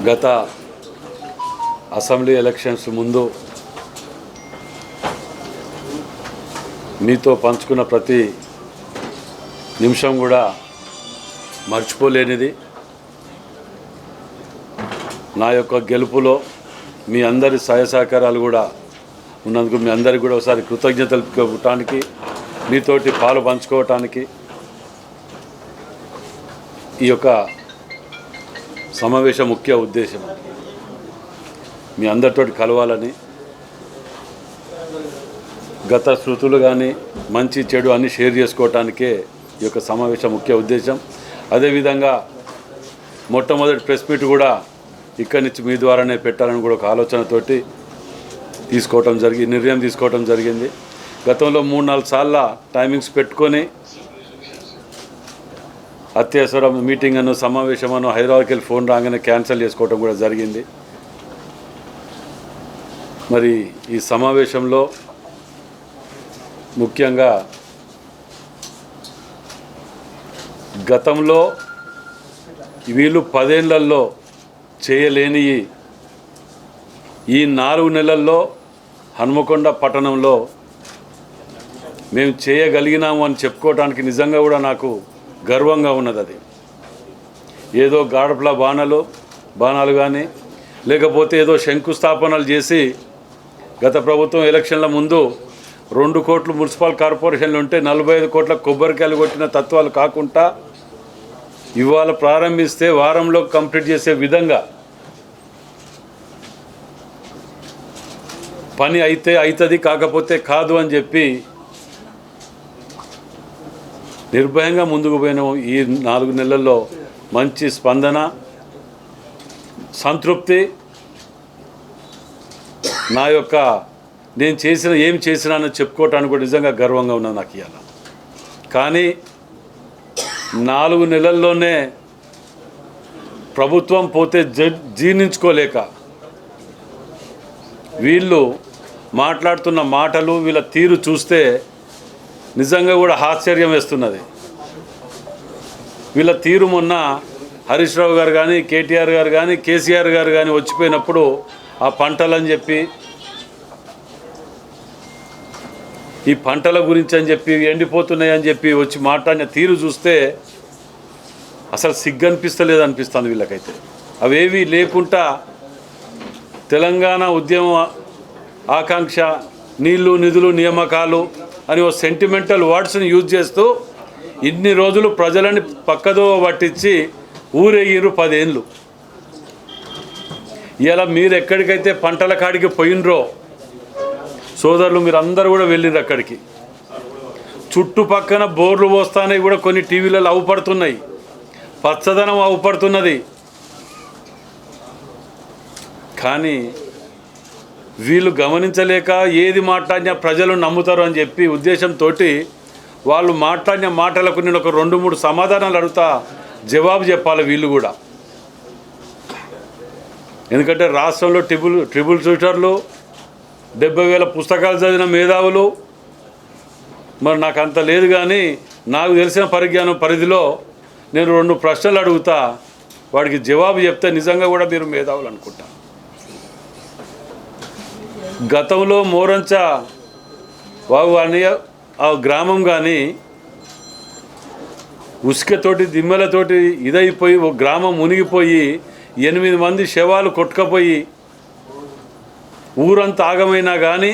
గత assembly elections ముందు మీతో పంచుకున్న ప్రతి నిమిషం కూడా మర్చిపోలేనిది. నా యొక్క గెలుపులో మీ అందరి సహాయ సహకారాలు కూడా ఉన్నందుకు మీ అందరికీ కూడా ఒకసారి కృతజ్ఞతలు తెలుపుకోవటానికి, మీతోటి పాలు పంచుకోవటానికి ఈ యొక్క సమావేశం ముఖ్య ఉద్దేశం మీ అందరితోటి కలవాలని. గత శృతులు కానీ మంచి చెడు అన్నీ షేర్ చేసుకోవటానికే ఈ యొక్క సమావేశం ముఖ్య ఉద్దేశం. అదేవిధంగా మొట్టమొదటి ప్రెస్ మీట్ కూడా ఇక్కడి నుంచి మీ ద్వారానే పెట్టాలని కూడా ఒక ఆలోచనతోటి నిర్ణయం తీసుకోవటం జరిగింది. గతంలో 3-4 సార్ల టైమింగ్స్ పెట్టుకొని అత్యవసర మీటింగ్ అను సమావేశం అను హైదరాబాద్కి వెళ్ళి ఫోన్ రాగానే క్యాన్సిల్ చేసుకోవటం కూడా జరిగింది. మరి ఈ సమావేశంలో ముఖ్యంగా గతంలో వీళ్ళు 10 ఏళ్లలో చేయలేని ఈ 4 నెలల్లో హన్మకొండ పట్టణంలో మేము చేయగలిగినాము అని చెప్పుకోవడానికి నిజంగా కూడా నాకు గర్వంగా ఉన్నది. అది ఏదో గాడపల బాణాలు కానీ లేకపోతే ఏదో శంకుస్థాపనలు చేసి గత ప్రభుత్వం ఎలక్షన్ల ముందు 2 కోట్లు మున్సిపల్ కార్పొరేషన్లు ఉంటే 45 కోట్ల కొబ్బరికాయలు కొట్టిన తత్వాలు కాకుండా ఇవాళ ప్రారంభిస్తే వారంలో కంప్లీట్ చేసే విధంగా పని అయితే అవుతుంది, కాకపోతే కాదు అని చెప్పి నిర్భయంగా ముందుకు పోయిన ఈ 4 నెలల్లో మంచి స్పందన, సంతృప్తి, నా యొక్క నేను ఏం చేసినానో చెప్పుకోవటానికి కూడా నిజంగా గర్వంగా ఉన్నది నాకు ఇవాళ. కానీ 4 నెలల్లోనే ప్రభుత్వం పోతే జీర్ణించుకోలేక వీళ్ళు మాట్లాడుతున్న మాటలు, వీళ్ళ తీరు చూస్తే నిజంగా కూడా ఆశ్చర్యం వేస్తున్నది. వీళ్ళ తీరు మొన్న హరీష్ రావు గారు కానీ, కేటీఆర్ గారు కానీ, కేసీఆర్ గారు కానీ వచ్చిపోయినప్పుడు ఆ పంటలని చెప్పి, ఈ పంటల గురించి అని చెప్పి, ఎండిపోతున్నాయి అని చెప్పి వచ్చి మాట్లాడిన తీరు చూస్తే అసలు సిగ్గు అనిపిస్తలేదు అనిపిస్తుంది వీళ్ళకైతే. అవేవి లేకుండా తెలంగాణ ఉద్యమ ఆకాంక్ష, నీళ్లు నిధులు నియామకాలు అని ఓ సెంటిమెంటల్ వర్డ్స్ని యూజ్ చేస్తూ ఇన్ని రోజులు ప్రజలని పక్కదో పట్టించి ఊరేగిరు 10 ఏళ్ళు. ఇలా మీరు ఎక్కడికైతే పంటల కాడికి పోయినరో సోదరులు, మీరు అందరూ కూడా వెళ్ళిండ్రు అక్కడికి. చుట్టుపక్కన బోర్లు పోస్తానే కూడా కొన్ని టీవీలలో అవుపడుతున్నాయి, పచ్చదనం అవుపడుతున్నది. కానీ వీళ్ళు గమనించలేక ఏది మాట్లాడినా ప్రజలు నమ్ముతారు అని చెప్పి ఉద్దేశంతో వాళ్ళు మాట్లాడిన మాటలకు నేను ఒక 2-3 సమాధానాలు అడుగుతా, జవాబు చెప్పాలి వీళ్ళు కూడా. ఎందుకంటే రాష్ట్రంలో ట్రిపుల్ షూటర్లు, 70,000 పుస్తకాలు చదివిన మేధావులు, మరి నాకు అంత లేదు కానీ నాకు తెలిసిన పరిజ్ఞానం పరిధిలో నేను 2 ప్రశ్నలు అడుగుతా, వాడికి జవాబు చెప్తే నిజంగా కూడా మీరు మేధావులు అనుకుంటా. గతంలో మోరంచ వాగు అని ఆ గ్రామం కానీ ఉసుకతోటి దిమ్మలతోటి ఇదైపోయి ఒక గ్రామం మునిగిపోయి 8 మంది శవాలు కొట్టుకపోయి ఊరంతా ఆగమైనా కానీ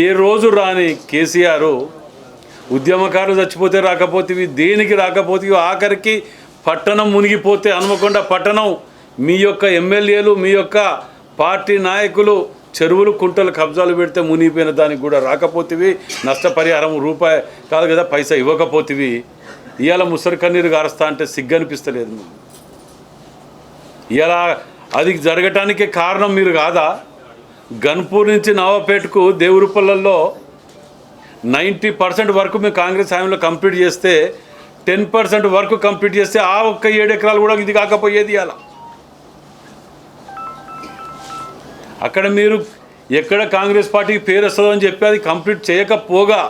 ఏ రోజు రాని కేసీఆర్ ఉద్యమకారులు చచ్చిపోతే రాకపోతేవి, దేనికి రాకపోతే ఆఖరికి పట్టణం మునిగిపోతే హన్మకొండ పట్టణం మీ యొక్క ఎమ్మెల్యేలు, మీ యొక్క పార్టీ నాయకులు చెరువులు కుంటలు కబ్జాలు పెడితే మునిగిపోయిన దానికి కూడా రాకపోతేవి, నష్టపరిహారం రూపాయి కాదు కదా పైసా ఇవ్వకపోతేవి. ఇవాళ ముసరి కన్నీరు గారుస్తా అంటే సిగ్గు అనిపిస్తలేదు. ఇలా అది జరగటానికే కారణం మీరు కాదా? గన్పూర్ నుంచి నవాపేటకు దేవురుపల్లలో 90% వరకు మేము కాంగ్రెస్ హయాంలో కంప్లీట్ చేస్తే 10% వరకు కంప్లీట్ చేస్తే ఆ ఒక్క 7 ఎకరాలు కూడా ఇది కాకపోయేది. అలా అక్కడ మీరు ఎక్కడ కాంగ్రెస్ పార్టీకి పేరు వస్తుందని చెప్పి అది కంప్లీట్ చేయకపోగా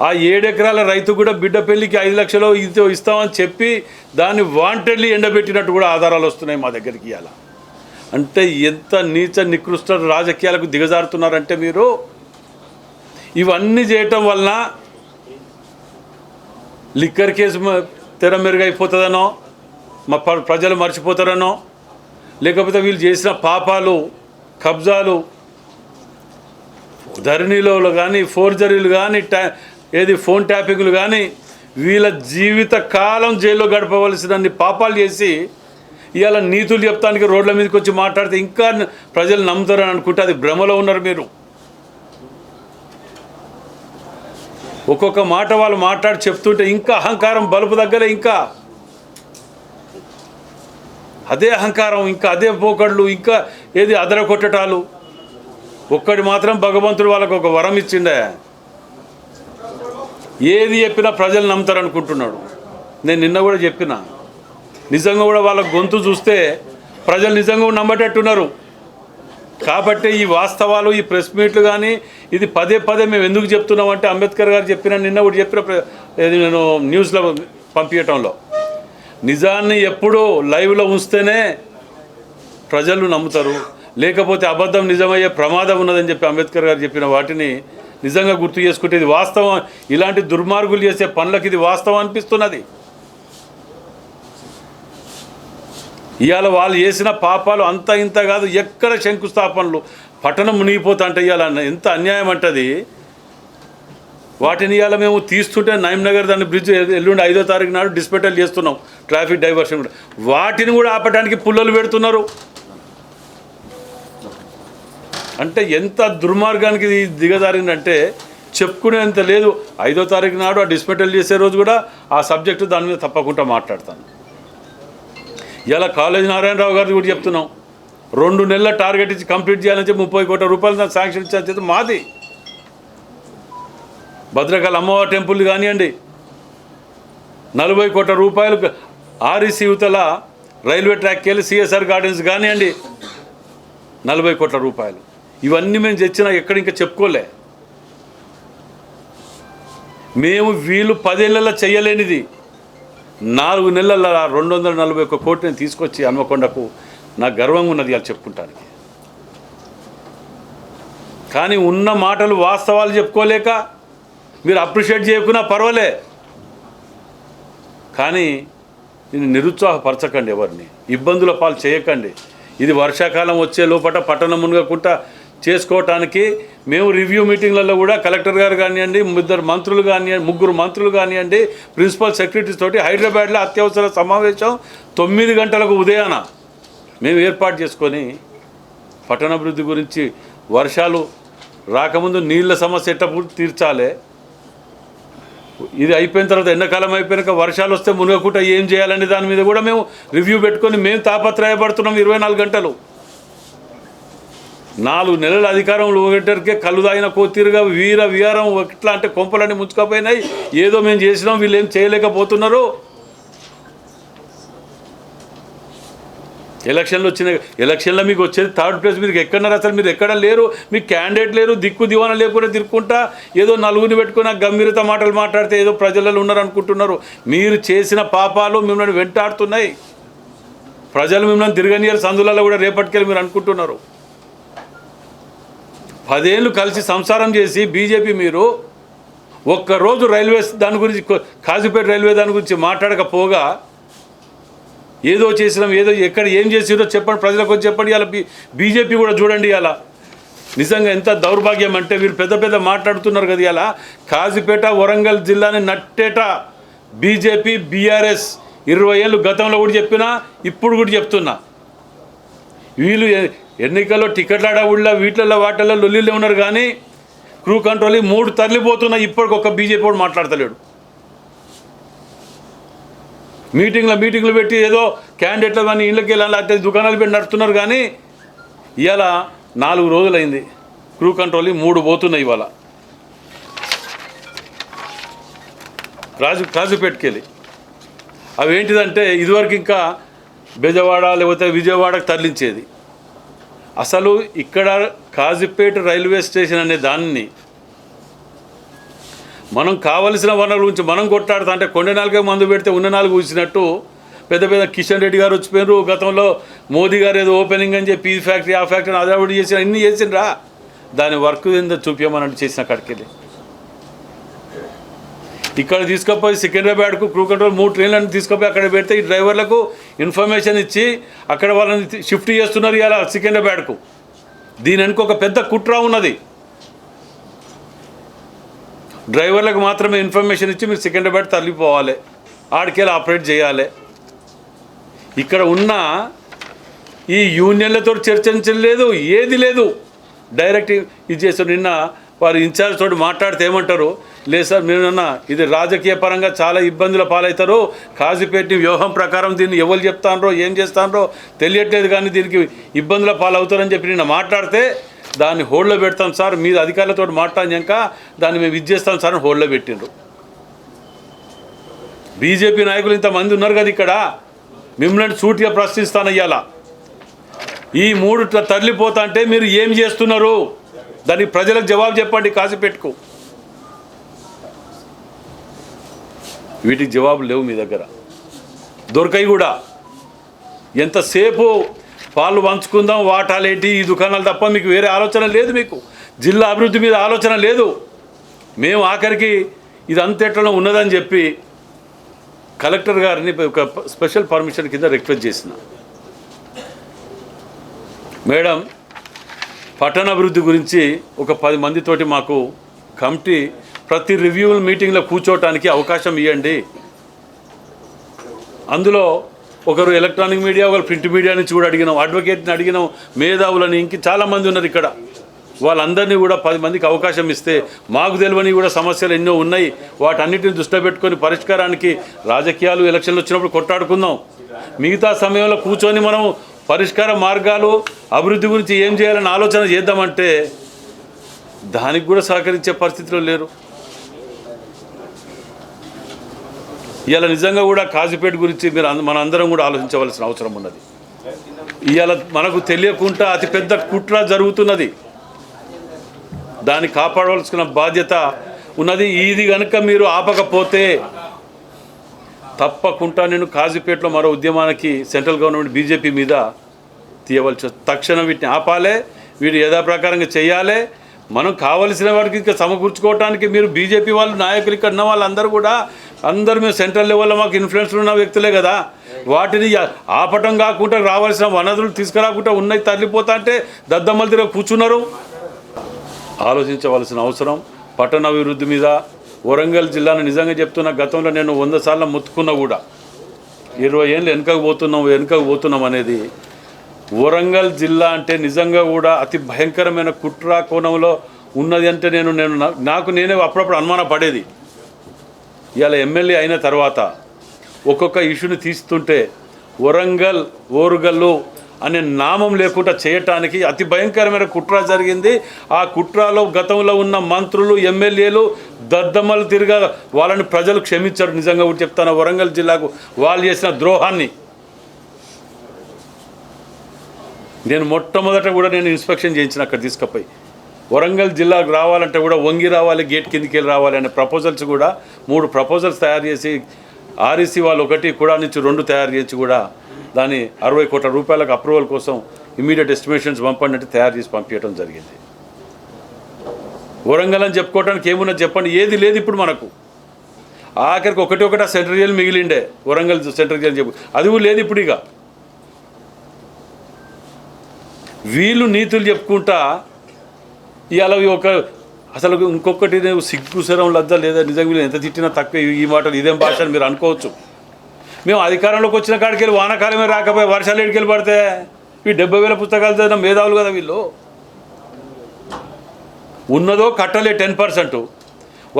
ఆ 7 ఎకరాల రైతు కూడా బిడ్డ పెళ్లికి 5 లక్షలు ఇది ఇస్తామని చెప్పి దాన్ని వాంటెడ్లీ ఎండబెట్టినట్టు కూడా ఆధారాలు వస్తున్నాయి మా దగ్గరికి ఇవాళ. అంటే ఎంత నీచ నికృష్ట రాజకీయాలకు దిగజారుతున్నారంటే మీరు. ఇవన్నీ చేయటం వలన లిక్కర్ కేసు తెర మెరుగైపోతుందనో, మా ప్రజలు మర్చిపోతారనో, లేకపోతే వీళ్ళు చేసిన పాపాలు, కబ్జాలు, ధరణిలో కానీ, ఫోర్జరీలు కానీ, ఫోన్ ట్యాపింగ్లు కానీ, వీళ్ళ జీవిత కాలం జైల్లో గడపవలసినన్ని పాపాలు చేసి ఇవాళ నీతులు చెప్తానికి రోడ్ల మీదకి వచ్చి మాట్లాడితే ఇంకా ప్రజలు నమ్ముతారని అనుకుంటే అది భ్రమలో ఉన్నారు మీరు. ఒక్కొక్క మాట వాళ్ళు మాట్లాడి చెప్తుంటే ఇంకా అహంకారం బలుపు దగ్గర, ఇంకా అదే అహంకారం, ఇంకా అదే పోకళ్ళు, ఇంకా అదర కొట్టటాలు. ఒక్కటి మాత్రం భగవంతుడు వాళ్ళకు ఒక వరం ఇచ్చిండే, ఏది చెప్పినా ప్రజలు నమ్ముతారు అనుకుంటున్నాడు. నేను నిన్న కూడా చెప్పిన, నిజంగా కూడా వాళ్ళ గొంతు చూస్తే ప్రజలు నిజంగా నమ్మటట్టున్నారు. కాబట్టి ఈ వాస్తవాలు, ఈ ప్రెస్ మీట్లు కానీ ఇది పదే పదే మేము ఎందుకు చెప్తున్నామంటే అంబేద్కర్ గారు నిన్న కూడా చెప్పిన నేను న్యూస్లో పంపించటంలో, నిజాన్ని ఎప్పుడూ లైవ్లో ఉంచితేనే ప్రజలు నమ్ముతారు, లేకపోతే అబద్ధం నిజమయ్యే ప్రమాదం ఉన్నదని చెప్పి అంబేద్కర్ గారు చెప్పిన వాటిని నిజంగా గుర్తు చేసుకుంటే ఇది వాస్తవం. ఇలాంటి దుర్మార్గులు చేసే పనులకు ఇది వాస్తవం అనిపిస్తున్నది. ఇవాళ వాళ్ళు చేసిన పాపాలు అంత ఇంత కాదు, ఎక్కడ శంకుస్థాపనలు, పట్టణం మునిగిపోతా అంటే ఇవాళ ఎంత అన్యాయం అంటది. వాటిని ఇవాళ మేము తీస్తుంటే నగర్ దాని బ్రిడ్జ్ ఎల్లుండి 5వ తారీఖు నాడు డిస్పెటల్ చేస్తున్నాం, ట్రాఫిక్ డైవర్షన్ కూడా. వాటిని కూడా ఆపడానికి పుల్లలు పెడుతున్నారు. అంటే ఎంత దుర్మార్గానికి దిగజారిందంటే చెప్పుకునేంత లేదు. 5వ తారీఖు నాడు ఆ డిస్పెటల్ చేసే రోజు కూడా ఆ సబ్జెక్టు దాని మీద తప్పకుండా మాట్లాడతాను. ఇలా కాలేజీ నారాయణరావు గారిది కూడా చెప్తున్నాం, 2 నెలల టార్గెట్ ఇచ్చి కంప్లీట్ చేయాలని చెప్పి 30 కోట్ల రూపాయలు దాన్ని శాంక్షన్ ఇచ్చిన చేతి మాది. భద్రకాళి అమ్మవారి టెంపుల్ కానివ్వండి, 40 కోట్ల రూపాయలు ఆర్ఈసీ యువతల రైల్వే ట్రాక్కి వెళ్ళి సిఎస్ఆర్ గార్డెన్స్ కానివ్వండి, 40 కోట్ల రూపాయలు. ఇవన్నీ మేము తెచ్చినా ఎక్కడ ఇంకా చెప్పుకోలే. మేము వీళ్ళు 10 ఏళ్ళలో చేయలేనిది 4 నెలల 241 కోట్లని తీసుకొచ్చి హన్మకొండకు నాకు గర్వంగా ఉన్నది అది చెప్పుకుంటానికి. కానీ ఉన్న మాటలు వాస్తవాలు చెప్పుకోలేక మీరు అప్రిషియేట్ చేయకున్నా పర్వాలే, కానీ దీన్ని నిరుత్సాహపరచకండి, ఎవరిని ఇబ్బందుల పాలు చేయకండి. ఇది వర్షాకాలం వచ్చే లోపల పట్టణం మునగకుండా చేసుకోవటానికి మేము రివ్యూ మీటింగ్లలో కూడా కలెక్టర్ గారు కానివ్వండి, 3 మంత్రులు కానివ్వండి, 3 మంత్రులు కానివ్వండి, ప్రిన్సిపల్ సెక్రటరీస్ తోటి హైదరాబాద్లో అత్యవసర సమావేశం 9 గంటలకు ఉదయాన మేము ఏర్పాటు చేసుకొని పట్టణాభివృద్ధి గురించి, వర్షాలు రాకముందు నీళ్ళ సమస్య ఎట్లా తీర్చాలి, ఇది అయిపోయిన తర్వాత ఎండాకాలం అయిపోయాక వర్షాలు వస్తే మునగకుండా ఏం చేయాలని దాని మీద కూడా మేము రివ్యూ పెట్టుకొని మేము తాపత్రయపడుతున్నాం. 24 గంటలు 4 నెలల అధికారంలో ఒకటికే కళ్ళు తాగిన కోతీరుగా విహారం ఎట్లా అంటే కొంపలన్నీ ముంచుకపోయినాయి. ఏదో మేము చేసినాం, వీళ్ళు ఏం చేయలేకపోతున్నారు. ఎలక్షన్లు వచ్చినాయి, ఎలక్షన్లో మీకు వచ్చేది 3rd ప్లేస్. మీరు ఎక్కడన్నారు అసలు? మీరు ఎక్కడ లేరు, మీకు క్యాండిడేట్ లేరు, దిక్కు దివాన లేకుండా తిరుక్కుంటా ఏదో నలుగురిని పెట్టుకుని గంభీరత మాటలు మాట్లాడితే ఏదో ప్రజలలో ఉన్నారు అనుకుంటున్నారు. మీరు చేసిన పాపాలు మిమ్మల్ని వెంటాడుతున్నాయి. ప్రజలు మిమ్మల్ని తిరగనియరు సందులలో కూడా రేపటికెళ్ళి మీరు అనుకుంటున్నారు. 10 ఏళ్ళు కలిసి సంసారం చేసి బీజేపీ మీరు ఒక్కరోజు రైల్వేస్ దాని గురించి, కాజీపేట రైల్వే దాని గురించి మాట్లాడకపోగా ఏదో చేసినాం, ఏదో ఎక్కడ ఏం చేసిరో చెప్పండి, ప్రజలకు వచ్చి చెప్పండి. ఇలా బీజేపీ కూడా చూడండి, ఇలా నిజంగా ఎంత దౌర్భాగ్యం అంటే వీళ్ళు పెద్ద పెద్ద మాట్లాడుతున్నారు కదా. ఇలా కాజీపేట వరంగల్ జిల్లాని నట్టేట బీజేపీ బీఆర్ఎస్ 20 ఏళ్ళు గతంలో కూడా చెప్పినా ఇప్పుడు కూడా చెప్తున్నా. వీళ్ళు ఎన్నికల్లో టికెట్ల ఊళ్ళో వీటిల్లో వాటిల్లో లొల్లిలో ఉన్నారు, కానీ క్రూ కంట్రోల్ 3 తరలిపోతున్నా. ఇప్పటికొక బీజేపీ కూడా మాట్లాడతలేడు. మీటింగ్లు పెట్టి ఏదో క్యాండిడేట్లు కానీ ఇళ్ళకి వెళ్ళాలి అంటే దుకాణాలు పెట్టి నడుస్తున్నారు, కానీ ఇవాళ 4 రోజులైంది క్రూ కంట్రోల్ 3 పోతున్నాయి. ఇవాళ కాజుపేటకి వెళ్ళి అవి ఏంటిదంటే ఇదివరకు ఇంకా బెజవాడ లేకపోతే విజయవాడకు తరలించేది. అసలు ఇక్కడ కాజీపేట రైల్వే స్టేషన్ అనే దాన్ని మనం కావలసిన వనరుల గురించి మనం కొట్లాడుతా అంటే కొండ నాలుగే మందు పెడితే ఉన్న నాలుగు ఊసినట్టు పెద్ద పెద్ద కిషన్ రెడ్డి గారు వచ్చిపోయారు. గతంలో మోదీ గారు ఏదో ఓపెనింగ్ అని చెప్పి ఈ ఫ్యాక్టరీ ఆ ఫ్యాక్టరీ అదావిడి చేసిన ఇన్ని చేసిండ్రా, దాని వర్క్ ఏందో చూపించమన్నట్టు చేసిన అక్కడికి ఇక్కడ తీసుకుపోయి సికింద్రాబాద్కు క్రూ కంట్రోల్ 3 ట్రైన్లను తీసుకుపోయి అక్కడ పెడితే ఈ డ్రైవర్లకు ఇన్ఫర్మేషన్ ఇచ్చి అక్కడ వాళ్ళని షిఫ్ట్ చేస్తున్నారు ఇలా సికింద్రాబాద్కు. దీని వెనుక ఒక పెద్ద కుట్ర ఉన్నది. డ్రైవర్లకు మాత్రమే ఇన్ఫర్మేషన్ ఇచ్చి మీరు సికింద్రాబాద్ తరలిపోవాలి, ఆడికెళ్ళి ఆపరేట్ చేయాలి. ఇక్కడ ఉన్న ఈ యూనియన్లతో చర్చించలేదు, ఏది లేదు, డైరెక్ట్ ఇది చేస్తారు. నిన్న వారు ఇన్ఛార్జ్ తోటి మాట్లాడితే ఏమంటారు, లేదు సార్ మీరన్నా ఇది రాజకీయ పరంగా చాలా ఇబ్బందుల పాలవుతారు, కాజీపేట వ్యూహం ప్రకారం దీన్ని ఎవరు చెప్తానరో ఏం చేస్తానరో తెలియట్లేదు కానీ దీనికి ఇబ్బందుల పాలవుతారని చెప్పి నిన్న మాట్లాడితే దాన్ని హోల్డ్లో పెడతాం సార్, మీ అధికారులతో మాట్లాడినాక దాన్ని మేము ఇది చేస్తాం సార్ అని హోల్డ్లో పెట్టిండ్రు. బీజేపీ నాయకులు ఇంతమంది ఉన్నారు కదా ఇక్కడ, మిమ్మల్ని సూటిగా ప్రశ్నిస్తాను. ఇవాళ ఈ 3 తరలిపోతా అంటే మీరు ఏం చేస్తున్నారు, దానికి ప్రజలకు జవాబు చెప్పండి. కాజీపేటకు వీటికి జవాబు లేవు మీ దగ్గర, దొరకాయి కూడా. ఎంతసేపు పాలు పంచుకుందాం, వాటాలేంటి, ఈ దుకాణాలు తప్ప మీకు వేరే ఆలోచన లేదు. మీకు జిల్లా అభివృద్ధి మీద ఆలోచన లేదు. మేము ఆఖరికి ఇది అంతేట్లలో ఉన్నదని చెప్పి కలెక్టర్ గారిని ఒక స్పెషల్ పర్మిషన్ కింద రిక్వెస్ట్ చేసిన. మేడం, పట్టణాభివృద్ధి గురించి ఒక 10 మందితోటి మాకు కమిటీ ప్రతి రివ్యూ మీటింగ్లో కూర్చోవటానికి అవకాశం ఇవ్వండి. అందులో ఒకరు ఎలక్ట్రానిక్ మీడియా, ఒకరు ప్రింట్ మీడియా నుంచి కూడా అడిగినాం, అడ్వకేట్ని అడిగినాం, మేధావులని ఇంక చాలామంది ఉన్నారు ఇక్కడ. వాళ్ళందరినీ కూడా 10 మందికి అవకాశం ఇస్తే మాకు తెలియని కూడా సమస్యలు ఎన్నో ఉన్నాయి, వాటన్నిటిని దృష్టిలో పెట్టుకొని పరిష్కారానికి రాజకీయాలు ఎలక్షన్లు వచ్చినప్పుడు కొట్టాడుకుందాం. మిగతా సమయంలో కూర్చొని మనం పరిష్కార మార్గాలు అభివృద్ధి గురించి ఏం చేయాలని ఆలోచన చేద్దామంటే దానికి కూడా సహకరించే పరిస్థితిలో లేరు. ఇవాళ నిజంగా కూడా కాజీపేట గురించి మనందరం కూడా ఆలోచించవలసిన అవసరం ఉన్నది. ఇవాళ మనకు తెలియకుండా అతిపెద్ద కుట్ర జరుగుతున్నది, దాన్ని కాపాడవలసిన బాధ్యత ఉన్నది. ఇది కనుక మీరు ఆపకపోతే తప్పకుండా నేను కాజీపేటలో మరో ఉద్యమానికి సెంట్రల్ గవర్నమెంట్ బీజేపీ మీద తీయవలసి, తక్షణం వీటిని ఆపాలే, వీటి యథాప్రకారంగా చేయాలి. మనం కావలసిన వాడికి ఇంకా సమకూర్చుకోవడానికి మీరు బీజేపీ వాళ్ళు నాయకులు ఇక్కడ ఉన్న వాళ్ళందరూ కూడా అందరూ మేము సెంట్రల్ లెవెల్లో మాకు ఇన్ఫ్లుయెన్స్లు ఉన్న వ్యక్తులే కదా, వాటిని ఆపటం కాకుండా రావాల్సిన వనరులు తీసుకురాకుండా ఉన్నాయి తరలిపోతా అంటే దద్దమ్మల దగ్గర కూర్చున్నారు. ఆలోచించవలసిన అవసరం పట్టణాభివృద్ధి మీద. వరంగల్ జిల్లాను నిజంగా చెప్తున్నా, గతంలో నేను 100 సార్లు మొత్తుకున్నా కూడా 20 ఏళ్ళు వెనుకకు పోతున్నాం అనేది. వరంగల్ జిల్లా అంటే నిజంగా కూడా అతి భయంకరమైన కుట్ర కోణంలో ఉన్నది అంటే నాకు నేనే అప్పుడప్పుడు అనుమాన పడేది. ఇవాళ ఎమ్మెల్యే అయిన తర్వాత ఒక్కొక్క ఇష్యూని తీస్తుంటే వరంగల్ ఓరుగల్లు అనే నామం లేకుండా చేయటానికి అతి భయంకరమైన కుట్ర జరిగింది. ఆ కుట్రలో గతంలో ఉన్న మంత్రులు, ఎమ్మెల్యేలు దద్దమ్మలు తిరిగా వాళ్ళని ప్రజలు క్షమించారు. నిజంగా కూడా చెప్తాను, వరంగల్ జిల్లాకు వాళ్ళు చేసిన ద్రోహాన్ని నేను మొట్టమొదట కూడా ఇన్స్పెక్షన్ చేయించిన అక్కడ తీసుకుపోయి. వరంగల్ జిల్లాకు రావాలంటే కూడా వంగి రావాలి, గేట్ కిందికి వెళ్ళి రావాలి అనే ప్రపోజల్స్ కూడా 3 ప్రపోజల్స్ తయారు చేసి ఆర్ఈసీ వాళ్ళు 1 కూడా నుంచి 2 తయారు చేసి కూడా దాన్ని 60 కోట్ల రూపాయలకు అప్రూవల్ కోసం ఇమీడియట్ ఎస్టిమేషన్స్ పంపండి అంటే తయారు చేసి పంపించడం జరిగింది. వరంగల్ అని చెప్పుకోవడానికి ఏమున్నది చెప్పండి, ఏది లేదు ఇప్పుడు మనకు. ఆఖరికి ఒకటి సెంట్రల్ జైలు మిగిలిండే, వరంగల్ సెంట్రల్ జైలు చెప్పు, అది కూడా లేదు ఇప్పుడు. ఇక వీళ్ళు నీతులు చెప్పుకుంటా ఇవాళ అసలు ఇంకొకటి సిగ్గుసరం లజ్జ లేదా, నిజంగా వీళ్ళు ఎంత తిట్టినా తక్కువ ఈ మాటలు ఇదేం భాష అని మీరు అనుకోవచ్చు. మేము అధికారంలోకి వచ్చిన కాడికి వెళ్ళి వానాకాలమే రాకపోయి వర్షాలు ఎడికెళ్ళి పడితే ఈ 70,000 పుస్తకాలు చదివిన మేధావులు కదా వీళ్ళు. ఉన్నదో కట్టలే 10%,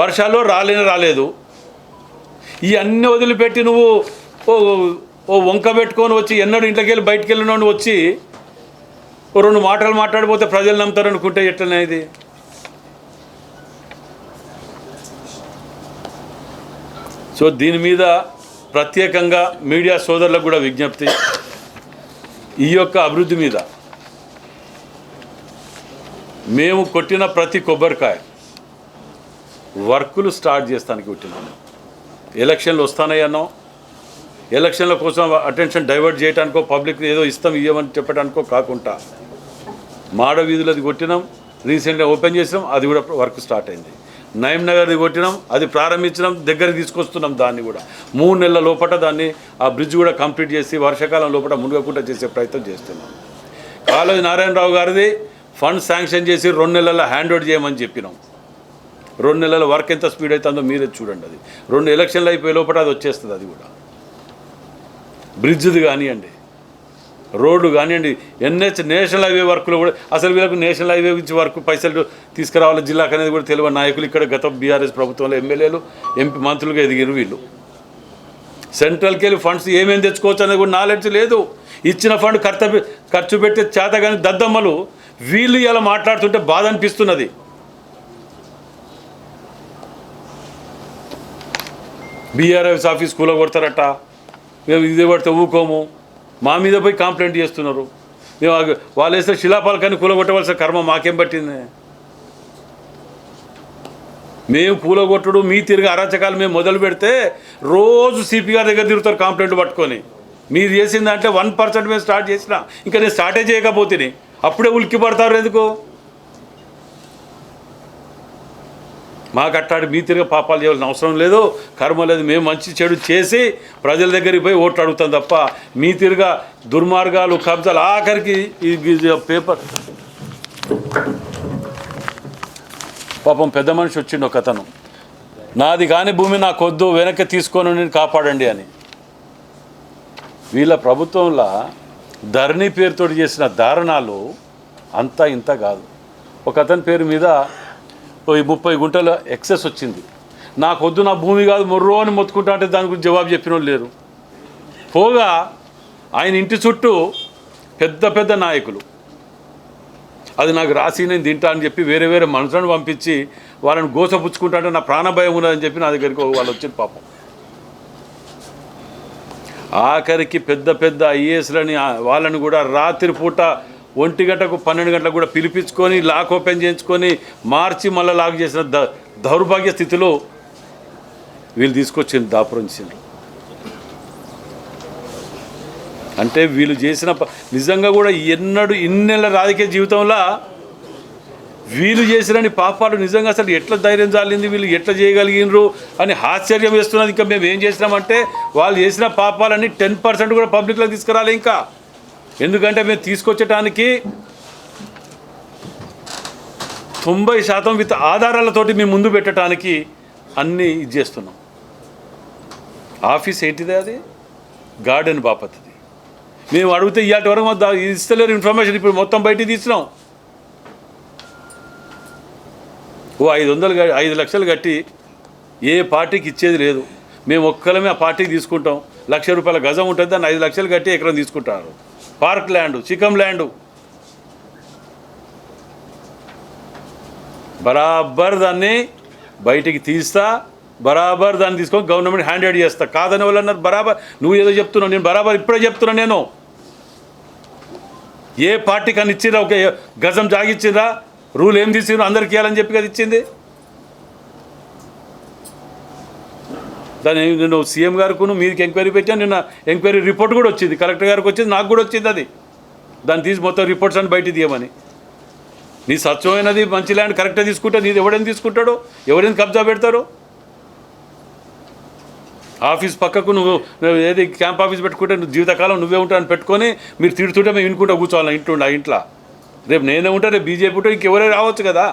వర్షాల్లో రాలేదు. ఈ అన్నీ వదిలిపెట్టి నువ్వు ఓ వంక పెట్టుకొని వచ్చి ఎన్నడూ ఇంట్లోకి వెళ్ళి బయటికి వెళ్ళిన వచ్చి 2 మాటలు మాట్లాడిపోతే ప్రజలు నమ్ముతారు అనుకుంటే ఎట్లనే ఇది. సో దీని మీద ప్రత్యేకంగా మీడియా సోదరులకు కూడా విజ్ఞప్తి, ఈ యొక్క అభివృద్ధి మీద మేము కొట్టిన ప్రతి కొబ్బరికాయ వర్కులు స్టార్ట్ చేస్తానికి పెట్టినాను. ఎలక్షన్లు వస్తానయ్యన్నో, ఎలక్షన్ల కోసం అటెన్షన్ డైవర్ట్ చేయడానికో, పబ్లిక్ ఏదో ఇవ్వమని చెప్పడానికో కాకుండా మాడ వీధులది కొట్టినాం, రీసెంట్గా ఓపెన్ చేసినాం, అది కూడా వర్క్ స్టార్ట్ అయింది. నయం నగర్ది కొట్టినాం, అది ప్రారంభించినాం, దగ్గరికి తీసుకొస్తున్నాం. దాన్ని కూడా 3 నెలల లోపల దాన్ని ఆ బ్రిడ్జ్ కూడా కంప్లీట్ చేసి వర్షాకాలం లోపల మునగకుండా చేసే ప్రయత్నం చేస్తున్నాం. కాళోజీ నారాయణరావు గారిది ఫండ్ శాంక్షన్ చేసి 2 నెలల హ్యాండ్ ఓవర్ చేయమని చెప్పినాం. 2 నెలల వర్క్ ఎంత స్పీడ్ అవుతుందో మీరే చూడండి. అది 2 ఎలక్షన్లు అయిపోయే లోపల అది వచ్చేస్తుంది. అది కూడా బ్రిడ్జ్ది కానివ్వండి, రోడ్డు కానివ్వండి, NH నేషనల్ హైవే వర్క్లో కూడా అసలు వీళ్ళకు నేషనల్ హైవే నుంచి వర్క్ పైసలు తీసుకురావాలి జిల్లాకు అనేది కూడా తెలియని నాయకులు ఇక్కడ గత బీఆర్ఎస్ ప్రభుత్వంలో ఎమ్మెల్యేలు MP మంత్రులుగా ఎదిగిరు. వీళ్ళు సెంట్రల్కి వెళ్ళి ఫండ్స్ ఏమేమి తెచ్చుకోవచ్చు అనేది కూడా నాలెడ్జ్ లేదు. ఇచ్చిన ఫండ్ ఖర్చు పెట్టే చేత కానీ దద్దమ్మలు వీళ్ళు ఇలా మాట్లాడుతుంటే బాధ అనిపిస్తున్నది. బీఆర్ఎస్ ఆఫీస్ కూలగొడతారట, మేము ఇదే పడితే ఊకోము, మా మీద పోయి కంప్లైంట్ చేస్తున్నారు. మేము వాళ్ళు వేస్తే శిలాపాలకాన్ని కూలగొట్టవలసిన కర్మ మాకేం పట్టింది? మేము కూలగొట్టుడు మీ తిరిగి అరాచకాలు మేము మొదలు పెడితే రోజు సిపి గారి దగ్గర తిరుగుతారు కంప్లైంట్ పట్టుకొని. మీరు చేసిందంటే 1% మేము స్టార్ట్ చేసినా, ఇంకా నేను స్టార్టే చేయకపోతే అప్పుడే ఉలిక్కి పడతారు ఎందుకు? మాకు అట్టాడు మీ తిరిగి పాపాలు చేయాల్సిన అవసరం లేదు, కర్మ లేదు. మేము మంచి చెడు చేసి ప్రజల దగ్గరికి పోయి ఓట్లు అడుగుతాం తప్ప మీ తిరిగా దుర్మార్గాలు, కబ్జాలు, ఆఖరికి ఈ పేపర్ పాపం పెద్ద మనిషి వచ్చిండు ఒక అతను, నాది కాని భూమి నాకొద్దు, వెనక్కి తీసుకొని నేను కాపాడండి అని. వీళ్ళ ప్రభుత్వంలో ధరణి పేరుతో చేసిన దారుణాలు అంతా ఇంత కాదు. ఒక అతని పేరు మీద 30 గుంటల ఎక్సెస్ వచ్చింది. నాకొద్దు, నా భూమి కాదు, మొర్రో అని మొత్తుకుంటా అంటే దాని గురించి జవాబు చెప్పిన వాళ్ళు లేరు. పోగా ఆయన ఇంటి చుట్టూ పెద్ద పెద్ద నాయకులు అది నాకు రాసి నేను తింటా అని చెప్పి వేరే వేరే మనుషులను పంపించి వాళ్ళని గోసపుచ్చుకుంటా అంటే నా ప్రాణభయం ఉన్నదని చెప్పి నా దగ్గరికి వాళ్ళు వచ్చింది పాపం. ఆఖరికి పెద్ద పెద్ద IASలని వాళ్ళని కూడా రాత్రిపూట 1 గంటకు 12 గంటలకు కూడా పిలిపించుకొని లాక్ ఓపెన్ చేయించుకొని మార్చి మళ్ళీ లాక్ చేసిన దౌర్భాగ్య స్థితిలో వీళ్ళు తీసుకొచ్చింది దాపురించింది. అంటే వీళ్ళు చేసిన నిజంగా కూడా ఇన్నేళ్ళ రాజకీయ జీవితంలో వీళ్ళు చేసినని పాపాలు నిజంగా అసలు ఎట్లా ధైర్యం చాలింది, వీళ్ళు ఎట్లా చేయగలిగినరు అని ఆశ్చర్యం వేస్తున్నది. ఇంకా మేము ఏం చేసినామంటే వాళ్ళు చేసిన పాపాలన్నీ 10% కూడా పబ్లిక్లో తీసుకురాలి ఇంకా. ఎందుకంటే మేము తీసుకొచ్చటానికి 90% విత్ ఆధారాలతోటి మేము ముందు పెట్టడానికి అన్నీ ఇది చేస్తున్నాం. ఆఫీస్ ఏంటిదే, అది గార్డెన్ బాపతిది. మేము అడిగితే ఇవాటి వరకు ఇస్తలేరు ఇన్ఫర్మేషన్. ఇప్పుడు మొత్తం బయటికి తీసినాం. 5 లక్షలు కట్టి ఏ పార్టీకి ఇచ్చేది లేదు. మేము ఒక్కలమే ఆ పార్టీకి తీసుకుంటాం. ₹1,00,000 గజం ఉంటుంది, దాన్ని 5 లక్షలు కట్టి ఎకరం తీసుకుంటారు. పార్క్ ల్యాండ్, చికం ల్యాండు బరాబర్ దాన్ని బయటికి తీస్తా, బరాబర్ దాన్ని తీసుకొని గవర్నమెంట్ హ్యాండ్ చేస్తా. కాదని వాళ్ళు అన్నారు బరాబర్. నువ్వు ఏదో చెప్తున్నావు, నేను బరాబర్ ఇప్పుడే చెప్తున్నా. నేను ఏ పార్టీకి అని ఇచ్చిరా, ఒక గజం జాగిచ్చిరా, రూల్ ఏం తీసిరు, అందరికి ఇవ్వాలని చెప్పి కదా ఇచ్చింది. దాన్ని నేను సీఎం గారికి మీదికి ఎంక్వైరీ పెట్టాను. నిన్న ఎంక్వైరీ రిపోర్ట్ కూడా వచ్చింది, కలెక్టర్ గారికి వచ్చింది, నాకు కూడా వచ్చింది. అది దాన్ని తీసి మొత్తం రిపోర్ట్స్ అని బయట తీయమని. నీ స్వచ్ఛమైనది మంచి ల్యాండ్ కరెక్ట్గా తీసుకుంటే నీది ఎవడైనా తీసుకుంటాడో, ఎవరైనా కబ్జా పెడతారో. ఆఫీస్ పక్కకు నువ్వు ఏది క్యాంప్ ఆఫీస్ పెట్టుకుంటే నువ్వు జీవితకాలం నువ్వే ఉంటావని పెట్టుకొని మీరు తిడుతుంటే మేము వినుకుంటా కూర్చోవాలి ఆ ఇంట్లో. రేపు నేనే ఉంటా, రేపు బీజేపీ ఉంటే ఇంకెవరైనా రావచ్చు కదా.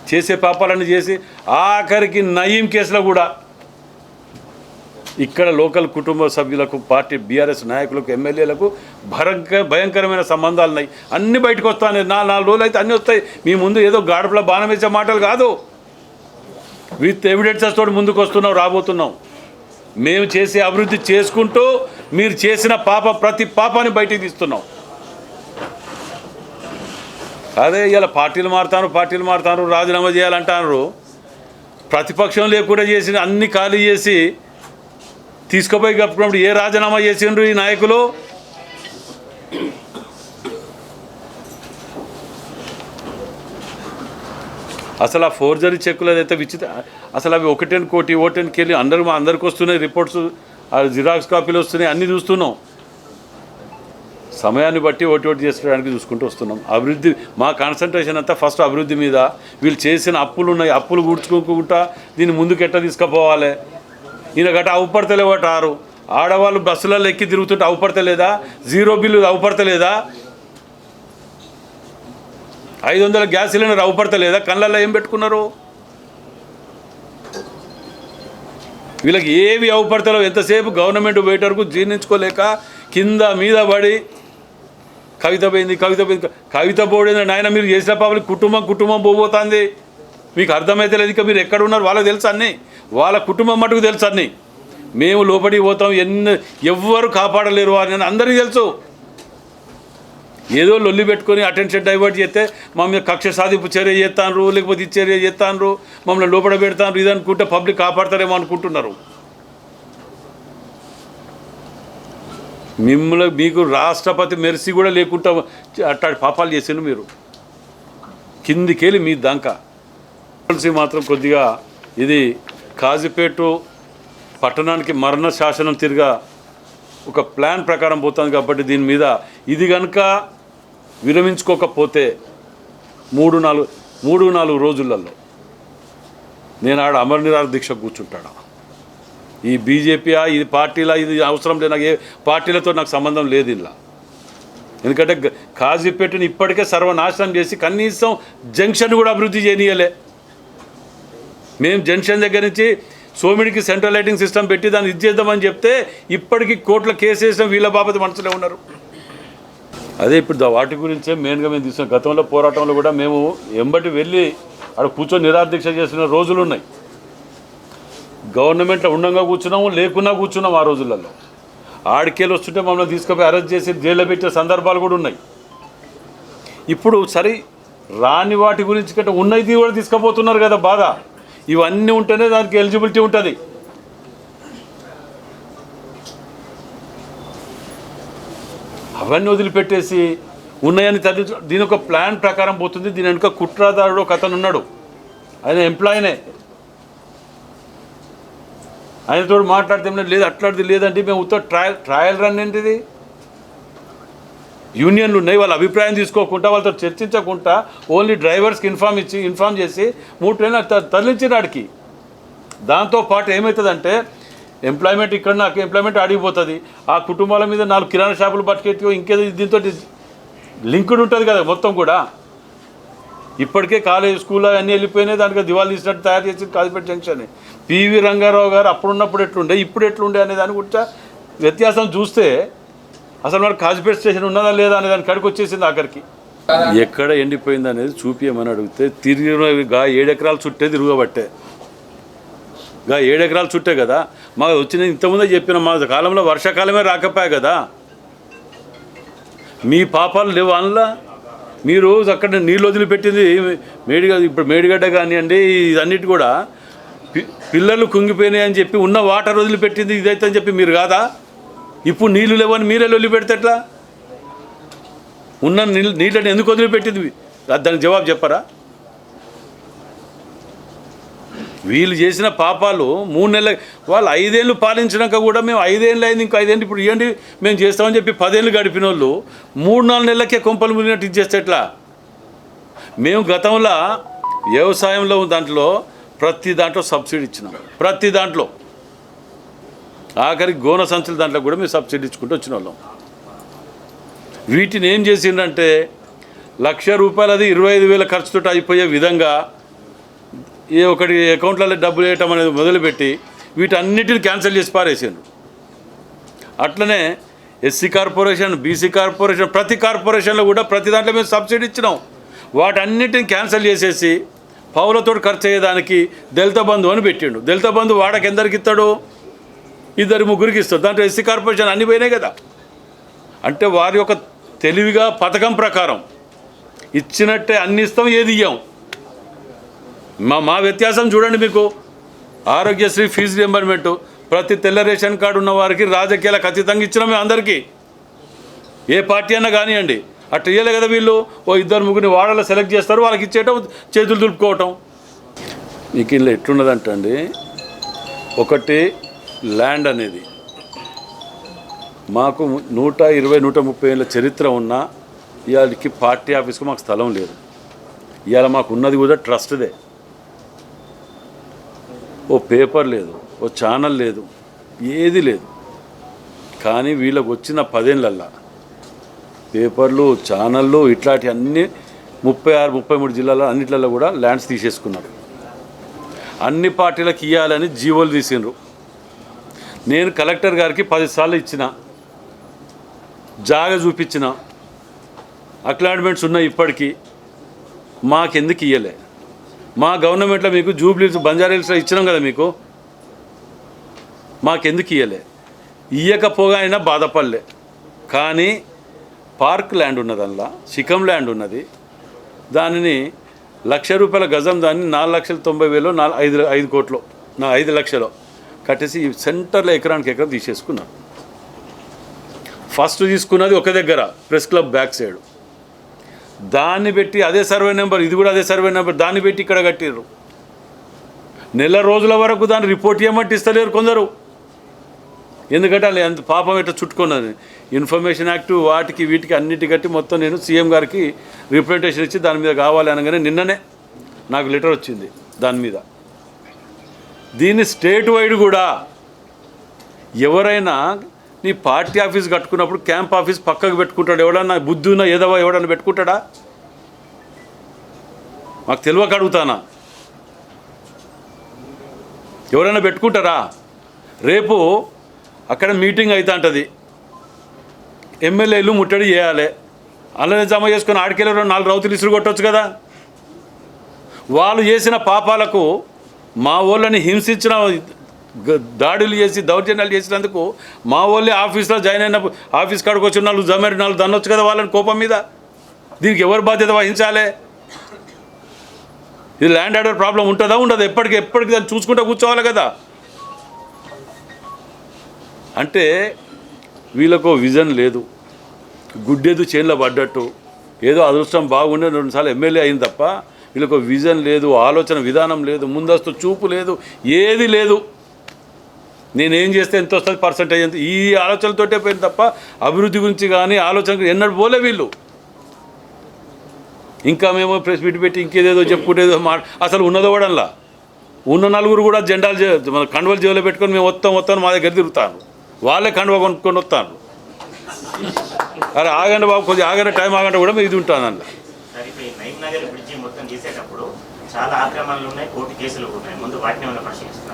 చేసే పాపాలన్నీ చేసి ఆఖరికి నయీం కేసులో కూడా ఇక్కడ లోకల్ కుటుంబ సభ్యులకు, పార్టీ బీఆర్ఎస్ నాయకులకు, ఎమ్మెల్యేలకు భయంకరమైన సంబంధాలు ఉన్నాయి. అన్నీ బయటకు వస్తాయి. 4 రోజులు అయితే అన్నీ వస్తాయి. మీ ముందు ఏదో గాడుపులో బాణం వేసే మాటలు కాదు, విత్ ఎవిడెన్సెస్ తోటి ముందుకు వస్తున్నాం, రాబోతున్నాం. మేము చేసే అభివృద్ధి చేసుకుంటూ మీరు చేసిన ప్రతి పాపాన్ని బయటికి తీస్తున్నాం. అదే ఇలా పార్టీలు మారుతారు, రాజీనామా చేయాలంటారు. ప్రతిపక్షం లేకుండా చేసిన అన్ని ఖాళీ చేసి తీసుకుపోయి కప్పుకున్నప్పుడు ఏ రాజీనామా చేసిండ్రు ఈ నాయకులు? అసలు ఆ ఫోర్జరీ చెక్కులు అదైతే విచిత్ర, అసలు అవి 1 కోటి ఓటెన్కి వెళ్ళి అందరికి వస్తున్నాయి రిపోర్ట్స్, జిరాక్స్ కాపీలు వస్తున్నాయి, అన్నీ చూస్తున్నాం. సమయాన్ని బట్టి ఓటి చేసుకోవడానికి చూసుకుంటూ వస్తున్నాం. అభివృద్ధి మా కాన్సన్ట్రేషన్ అంతా ఫస్ట్ అభివృద్ధి మీద. వీళ్ళు చేసిన అప్పులు ఉన్నాయి, అప్పులు కూర్చుకుంటా దీన్ని ముందుకు ఎట్లా తీసుకుపోవాలి. ఈయన గట్ట అవుపడతలేవట. ఆడవాళ్ళు బస్సులలో ఎక్కి తిరుగుతుంటే అవుపడతలేదా? 0 బిల్లు అవుపడతలేదా? 500 గ్యాస్ సిలిండర్ అవుపడతలేదా? కళ్ళల్లో ఏం పెట్టుకున్నారు? వీళ్ళకి ఏవి అవుపడతలేవు. ఎంతసేపు గవర్నమెంట్ వెయిటర్కు జీర్ణించుకోలేక కింద మీద పడి కవిత పోయింది. కవిత పోయింది నాయన. మీరు చేసిన పాపలకి కుటుంబం పోబోతుంది. మీకు అర్థమైతే లేదు. ఇక మీరు ఎక్కడ ఉన్నారు వాళ్ళకి తెలుసు అన్నీ. వాళ్ళ కుటుంబం మటుకు తెలుసు అన్నీ. మేము లోపలికి పోతాం, ఎవ్వరు కాపాడలేరు అని అందరికీ తెలుసు. ఏదో లొల్లి పెట్టుకొని అటెన్షన్ డైవర్ట్ చేస్తే మమ్మల్ని కక్ష సాధింపు చర్య చేస్తాను, లేకపోతే ఈ చర్య చేస్తాను, మమ్మల్ని లోపల పెడతాను, ఇది అనుకుంటే పబ్లిక్ కాపాడతారేమో అనుకుంటున్నారు. మీకు రాష్ట్రపతి మెర్సీ కూడా లేకుండా అట్లా పాపాలు చేసిండు మీరు. కిందికెళ్ళి మీ దాకా మాత్రం కొద్దిగా ఇది కాజీపేట పట్టణానికి మరణ శాసనం తిరిగా ఒక ప్లాన్ ప్రకారం పోతుంది కాబట్టి దీని మీద ఇది కనుక విరమించుకోకపోతే 3-4 రోజులలో నేను ఆడ అమర నిరాహార దీక్ష కూర్చుంటాడా. ఈ బీజేపీయా, ఇది పార్టీలా, ఇది అవసరం లేదు. నాకు ఏ పార్టీలతో నాకు సంబంధం లేదు ఇలా. ఎందుకంటే కాజీపేటని ఇప్పటికే సర్వనాశనం చేసి కనీసం జంక్షన్ కూడా అభివృద్ధి చేయనీయలే. మేము జంక్షన్ దగ్గర నుంచి సోమిడికి సెంట్రల్ లైటింగ్ సిస్టమ్ పెట్టి దాన్ని ఇది చేద్దామని చెప్తే ఇప్పటికీ కోర్టులో కేసు వేసిన వీళ్ళ బాబతి మనసులో ఉన్నారు. అదే ఇప్పుడు వాటి గురించే మెయిన్గా మేము తీసుకున్నాం. గతంలో పోరాటంలో కూడా మేము ఎంబటి వెళ్ళి అక్కడ కూర్చొని నిరాహార దీక్ష చేసిన రోజులు ఉన్నాయి. గవర్నమెంట్లో ఉండగా కూర్చున్నాము, లేకున్నా కూర్చున్నాం. ఆ రోజులలో ఆడికేళ్ళు వస్తుంటే మమ్మల్ని తీసుకుపోయి అరెస్ట్ చేసి జైల్లో పెట్టే సందర్భాలు కూడా ఉన్నాయి. ఇప్పుడు సరే రాని వాటి గురించి కంటే ఉన్నది కూడా తీసుకుపోతున్నారు కదా బాధ. ఇవన్నీ ఉంటేనే దానికి ఎలిజిబిలిటీ ఉంటుంది. అవన్నీ వదిలిపెట్టేసి ఉన్నాయని తరలి దీని ఒక ప్లాన్ ప్రకారం పోతుంది. దీని వెనుక కుట్రదారుడు ఒక అతను ఉన్నాడు, ఆయన ఎంప్లాయీనే. ఆయనతో మాట్లాడితే లేదు అట్లాంటిది లేదంటే మేము ట్రయల్ రన్ ఏంటిది. యూనియన్లు ఉన్నాయి, వాళ్ళ అభిప్రాయం తీసుకోకుండా వాళ్ళతో చర్చించకుండా ఓన్లీ డ్రైవర్స్కి ఇన్ఫామ్ చేసి 3 ట్రైన్లు తరలించినాడికి. దాంతోపాటు ఏమవుతుందంటే ఎంప్లాయ్మెంట్ ఇక్కడ నాకు ఎంప్లాయ్మెంట్ అడిగిపోతుంది. ఆ కుటుంబాల మీద 4 కిరాణా షాపులు బతికేట్టుకో ఇంకేదో దీంతో లింక్డ్ ఉంటుంది కదా మొత్తం కూడా. ఇప్పటికే కాలేజ్ స్కూల్ అన్నీ వెళ్ళిపోయినాయి. దానికి దివాళీ తీసినట్టు తయారు చేసి కాజీపేట జంక్షన్. పివి రంగారావు గారు అప్పుడున్నప్పుడు ఎట్లుండే ఇప్పుడు ఎట్లుండే అనే దాని గురించి వ్యత్యాసం చూస్తే అసలు మరి కాజీపేట స్టేషన్ ఉన్నదా లేదా అనే దాని కడికి వచ్చేసింది. ఆఖరికి ఎక్కడ ఎండిపోయింది అనేది చూపించమని అడిగితే తిరిగి 7 ఎకరాలు చుట్టే తిరగబట్టే. 7 ఎకరాలు చుట్టే కదా మాకు వచ్చిన. ఇంతకుముందే చెప్పిన మా కాలంలో వర్షాకాలమే రాకపోయా కదా. మీ పాపాలు లేవు అందులో. మీరు అక్కడ నీళ్ళు వదిలిపెట్టింది ఇప్పుడు మేడిగడ్డ కానివ్వండి, ఇదన్నిటి కూడా పిల్లలు కుంగిపోయినాయి అని చెప్పి ఉన్న వాటర్ వదిలిపెట్టింది ఇదైతే అని చెప్పి మీరు కాదా. ఇప్పుడు నీళ్ళు లేవని మీరే వదిలిపెడితే ఎట్లా? ఉన్న నీళ్ళని ఎందుకు వదిలిపెట్టింది దానికి జవాబు చెప్పరా? వీళ్ళు చేసిన పాపాలు 3 నెలలు, వాళ్ళు 5 ఏళ్ళు పాలించినాక కూడా మేము 5 ఏళ్ళు అయింది ఇంకో 5 ఏళ్ళు ఇప్పుడు ఇవ్వండి మేము చేస్తామని చెప్పి 10 ఏళ్ళు గడిపిన వాళ్ళు 3-4 నెలలకే కొంపలు మునిగినట్టు ఇచ్చేస్తే ఎట్లా? మేము గతంలో వ్యవసాయంలో ప్రతి దాంట్లో సబ్సిడీ ఇచ్చినాం. ప్రతి దాంట్లో ఆఖరికి గోన సంచుల దాంట్లో కూడా మేము సబ్సిడీ ఇచ్చుకుంటూ వచ్చిన వాళ్ళం. వీటిని ఏం చేసిందంటే ₹1,00,000 అది 25,000 ఖర్చుతో అయిపోయే విధంగా ఒకటి అకౌంట్లలో డబ్బులు వేయటం అనేది మొదలుపెట్టి వీటన్నిటిని క్యాన్సిల్ చేసి పారేసాను. అట్లనే ఎస్సీ కార్పొరేషన్, బీసీ కార్పొరేషన్, ప్రతి కార్పొరేషన్లో కూడా ప్రతి దాంట్లో మేము సబ్సిడీ ఇచ్చినాం. వాటన్నిటిని క్యాన్సిల్ చేసేసి పౌలతో ఖర్చు అయ్యేదానికి దళిత బంధు అని పెట్టిండు. దళిత బంధు వాడకి ఎందరికి ఇస్తాడు? 2-3కి ఇస్తాడు. దాంట్లో ఎస్సీ కార్పొరేషన్ అన్నీ పోయినాయి కదా. అంటే వారి యొక్క తెలివిగా పథకం ప్రకారం ఇచ్చినట్టే అన్ని ఇస్తాం, ఏది ఇయ్యాం. మా వ్యత్యాసం చూడండి. మీకు ఆరోగ్యశ్రీ ఫీజు రియంబర్మెంటు ప్రతి తెల్ల రేషన్ కార్డు ఉన్న వారికి రాజకీయాలకు అతీతంగా ఇచ్చినాం మేము అందరికీ. ఏ పార్టీ అన్నా కానివ్వండి. అట్లా ఇవ్వలే కదా వీళ్ళు. 2-3 వాడలో సెలెక్ట్ చేస్తారు, వాళ్ళకి ఇచ్చేయటం, చేతులు దులుపుకోవటం. మీకు ఇలా ఎట్లున్నదంటండి, ఒకటి ల్యాండ్ అనేది మాకు 120-130 ఏళ్ళ చరిత్ర ఉన్న ఇవాళకి పార్టీ ఆఫీస్కి మాకు స్థలం లేదు. ఇవాళ మాకు ఉన్నది కూడా ట్రస్ట్దే. ఓ పేపర్ లేదు, ఓ ఛానల్ లేదు, ఏది లేదు. కానీ వీళ్ళకు వచ్చిన 10 ఏళ్ళల్లో పేపర్లు, ఛానళ్ళు ఇట్లాంటి అన్నీ 36-33 జిల్లాలో అన్నిట్లలో కూడా ల్యాండ్స్ తీసేసుకున్నారు. అన్ని పార్టీలకు ఇవ్వాలని జీవోలు తీసిండ్రు. నేను కలెక్టర్ గారికి 10 సార్లు ఇచ్చిన, జాగా చూపించిన, అక్లాట్మెంట్స్ ఉన్నాయి. ఇప్పటికీ మాకెందుకు ఇవ్వలే? మా గవర్నమెంట్లో మీకు జూబ్లీస్, బంజారాహిల్స్లో ఇచ్చినాం కదా, మీకు మాకెందుకు ఇవ్వలే? ఇవ్వకపోగా అయినా బాధపడలే. కానీ పార్క్ ల్యాండ్ ఉన్నది, అందులో శిఖం ల్యాండ్ ఉన్నది. దానిని ₹1,00,000 గజం, దాన్ని 4,90,000 5 కోట్లు 5 లక్షలు కట్టేసి సెంటర్లో ఎకరానికి ఎకరం తీసేసుకున్నారు. ఫస్ట్ తీసుకున్నది ఒక దగ్గర ప్రెస్ క్లబ్ బ్యాక్ సైడ్, దాన్ని పెట్టి అదే సర్వే నెంబర్, ఇది కూడా అదే సర్వే నెంబర్, దాన్ని పెట్టి ఇక్కడ కట్టిర్రు. నెల రోజుల వరకు దాన్ని రిపోర్ట్ చేయమంటే ఇస్తలేరు కొందరు. ఎందుకంటే వాళ్ళు ఎంత పాపం ఎట్లా చుట్టుకున్నది. ఇన్ఫర్మేషన్ యాక్ట్ వాటికి వీటికి అన్నిటి కట్టి మొత్తం నేను సీఎం గారికి రిప్రజెంటేషన్ ఇచ్చి దాని మీద కావాలి అనగానే నిన్ననే నాకు లెటర్ వచ్చింది దాని మీద. దీన్ని స్టేట్ వైడ్ కూడా ఎవరైనా నీ పార్టీ ఆఫీస్ కట్టుకున్నప్పుడు క్యాంప్ ఆఫీస్ పక్కకు పెట్టుకుంటాడు. ఎవడన్నా బుద్ధి ఉన్నా ఏదవా ఎవడన్నా పెట్టుకుంటాడా? మాకు తెలియక అడుగుతానా? ఎవరైనా పెట్టుకుంటారా? రేపు అక్కడ మీటింగ్ అవుతా ఉంటుంది, ఎమ్మెల్యేలు ముట్టడి చేయాలి, అలానే జమ చేసుకుని ఆడికెళ్ళి 4 రౌతులు ఇసురు కొట్టవచ్చు కదా. వాళ్ళు చేసిన పాపాలకు మా వాళ్ళని హింసించిన, దాడులు చేసి దౌర్జన్యాలు చేసినందుకు మా వాళ్ళే ఆఫీస్లో జాయిన్ అయిన, ఆఫీస్ కాడికి వచ్చి 4 జమేరు 4 దన్నొచ్చు కదా వాళ్ళని కోపం మీద. దీనికి ఎవరు బాధ్యత వహించాలి? ఇది ల్యాండ్ ఆర్డర్ ప్రాబ్లం ఉంటుందా ఉండదు? ఎప్పటికి దాన్ని చూసుకుంటూ కూర్చోవాలి కదా. అంటే వీళ్ళకు విజన్ లేదు, గుడ్డేదు చేన్లో పడ్డట్టు. ఏదో అదృష్టం బాగుండే 2 సార్లు ఎమ్మెల్యే అయింది తప్ప వీళ్ళకు విజన్ లేదు, ఆలోచన విధానం లేదు, ముందస్తు చూపు లేదు, ఏది లేదు. నేనేం చేస్తే ఎంత వస్తుంది, పర్సంటేజ్ ఎంత, ఈ ఆలోచనలతోటే పోయింది తప్ప అభివృద్ధి గురించి కానీ ఆలోచన ఎన్నడూ పోలే వీళ్ళు. ఇంకా మేము ప్రెస్ మీట్ పెట్టి ఇంకేదేదో చెప్పుకుంటేదో అసలు ఉన్నదో కూడా ఉన్న 4 కూడా జెండాలు మన కండువలు జేబులో పెట్టుకొని మేము వస్తాం మా దగ్గర తిరుగుతాను. వాళ్ళే కండువ కొనుక్కొని వస్తాను. అరే ఆగండి బాబు, కొద్దిగా ఆగండి, టైం ఆగండి కూడా మేము ఇది ఉంటాను అందులో.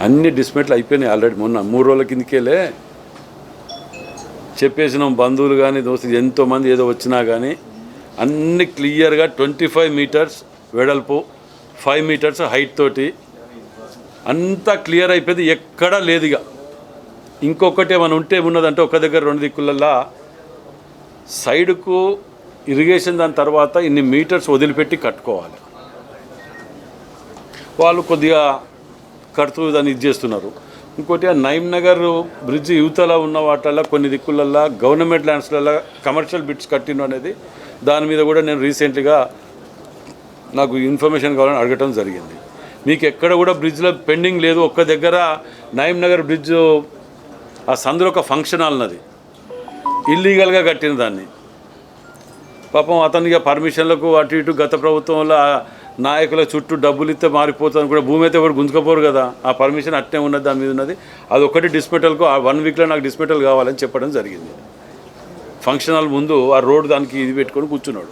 అన్ని డిస్మెట్లు అయిపోయినాయి ఆల్రెడీ. మొన్న 3 రోజుల కిందకెళ్ళే చెప్పేసినాం. బంధువులు కానీ దోస్తులు ఎంతోమంది ఏదో వచ్చినా కానీ అన్ని క్లియర్గా 25 మీటర్స్ వెడల్పు, 5 మీటర్స్ హైట్ తోటి అంతా క్లియర్ అయిపోయింది. ఎక్కడా లేదు. ఇక ఇంకొకటి ఏమైనా ఉంటే ఉన్నదంటే ఒక దగ్గర 2 దిక్కులల్లా సైడ్కు ఇరిగేషన్, దాని తర్వాత ఇన్ని మీటర్స్ వదిలిపెట్టి కట్టుకోవాలి. వాళ్ళు కొద్దిగా కడుతూ దాన్ని ఇది చేస్తున్నారు. ఇంకోటి ఆ నయీంనగర్ బ్రిడ్జ్ యువతల ఉన్న వాటిల్లో కొన్ని దిక్కులల్లో గవర్నమెంట్ ల్యాండ్స్లలో కమర్షియల్ బిట్స్ కట్టిన అనేది, దాని మీద కూడా నేను రీసెంట్గా నాకు ఇన్ఫర్మేషన్ కావాలని అడగటం జరిగింది. మీకు ఎక్కడ కూడా బ్రిడ్జ్లో పెండింగ్ లేదు. ఒక్క దగ్గర నయీంనగర్ బ్రిడ్జ్ ఆ సందులో ఒక ఫంక్షన్ హాల్ ఉన్నది, ఇల్లీగల్గా కట్టిన దాన్ని. పాపం అతనికి పర్మిషన్లకు అటు ఇటు గత ప్రభుత్వంలో నాయకుల చుట్టూ డబ్బులు ఇస్తే మారిపోతుంది కూడా. భూమి అయితే ఎవరు గుంజుకపోరు కదా. ఆ పర్మిషన్ అట్నే ఉన్నది, దాని మీద ఉన్నది. అది ఒకటి డిస్మెటల్కు 1 వీక్లో నాకు డిస్మెటల్ కావాలని చెప్పడం జరిగింది. ఫంక్షన్ హాల్ ముందు ఆ రోడ్డు దానికి ఇది పెట్టుకొని కూర్చున్నాడు.